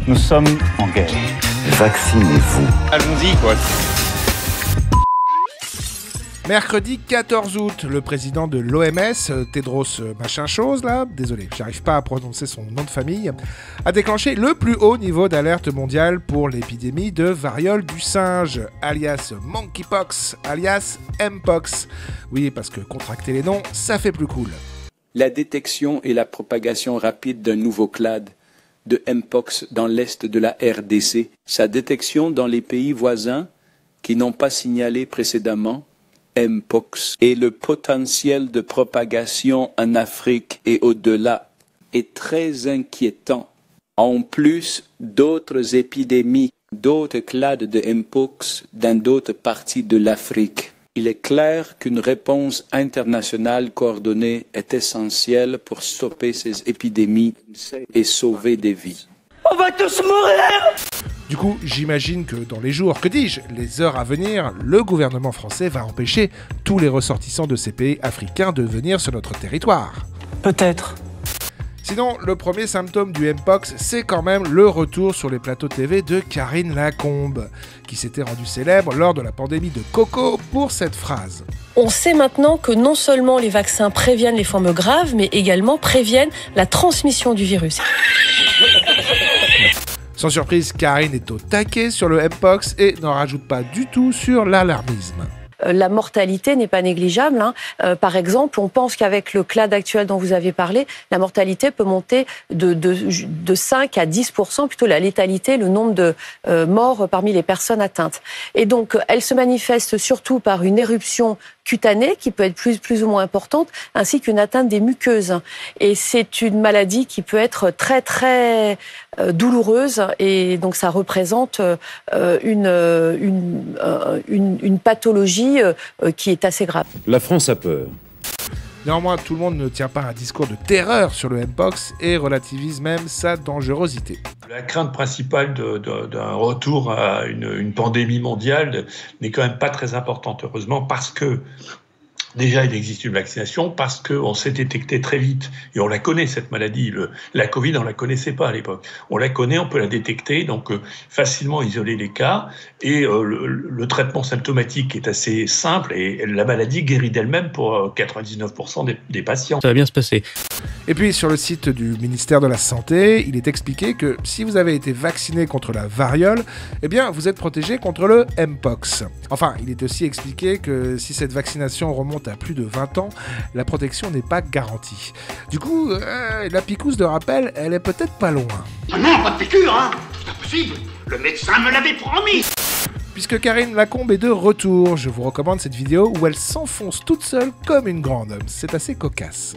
Nous sommes en guerre. Vaccinez-vous. Allons-y, quoi. Mercredi 14 août, le président de l'OMS, Tedros machin chose là, désolé, j'arrive pas à prononcer son nom de famille, a déclenché le plus haut niveau d'alerte mondiale pour l'épidémie de variole du singe, alias monkeypox, alias mpox. Oui, parce que contracter les noms, ça fait plus cool. La détection et la propagation rapide d'un nouveau clade de mpox dans l'est de la RDC, sa détection dans les pays voisins qui n'ont pas signalé précédemment mpox et le potentiel de propagation en Afrique et au-delà est très inquiétant. En plus d'autres épidémies, d'autres clades de mpox dans d'autres parties de l'Afrique, il est clair qu'une réponse internationale coordonnée est essentielle pour stopper ces épidémies et sauver des vies. On va tous mourir! Du coup, j'imagine que dans les jours, que dis-je, les heures à venir, le gouvernement français va empêcher tous les ressortissants de ces pays africains de venir sur notre territoire. Peut-être. Sinon, le premier symptôme du mpox, c'est quand même le retour sur les plateaux TV de Karine Lacombe, qui s'était rendue célèbre lors de la pandémie de Coco pour cette phrase. On sait maintenant que non seulement les vaccins préviennent les formes graves, mais également préviennent la transmission du virus. Sans surprise, Karine est au taquet sur le mpox et n'en rajoute pas du tout sur l'alarmisme. La mortalité n'est pas négligeable. Par exemple, on pense qu'avec le clade actuel dont vous avez parlé, la mortalité peut monter de 5 à 10%, plutôt la létalité, le nombre de morts parmi les personnes atteintes. Et donc, elle se manifeste surtout par une éruption cutanée qui peut être plus ou moins importante, ainsi qu'une atteinte des muqueuses. Et c'est une maladie qui peut être très très douloureuse, et donc ça représente une pathologie qui est assez grave. La France a peur. Néanmoins, tout le monde ne tient pas un discours de terreur sur le mpox et relativise même sa dangerosité. La crainte principale d'un retour à une pandémie mondiale n'est quand même pas très importante, heureusement, parce que déjà il existe une vaccination, parce qu'on s'est détecté très vite, et on la connaît cette maladie, la Covid on ne la connaissait pas à l'époque, on la connaît, on peut la détecter, donc facilement isoler les cas, et le traitement symptomatique est assez simple, et la maladie guérit d'elle-même pour 99% des patients. Ça va bien se passer. Et puis sur le site du ministère de la Santé, il est expliqué que si vous avez été vacciné contre la variole, eh bien vous êtes protégé contre le mpox. Enfin, il est aussi expliqué que si cette vaccination remonte à plus de 20 ans, la protection n'est pas garantie. Du coup, la picouse de rappel, elle est peut-être pas loin. Ah non, pas de piqûre, hein! C'est impossible! Le médecin me l'avait promis! Puisque Karine Lacombe est de retour, je vous recommande cette vidéo où elle s'enfonce toute seule comme une grande. C'est assez cocasse.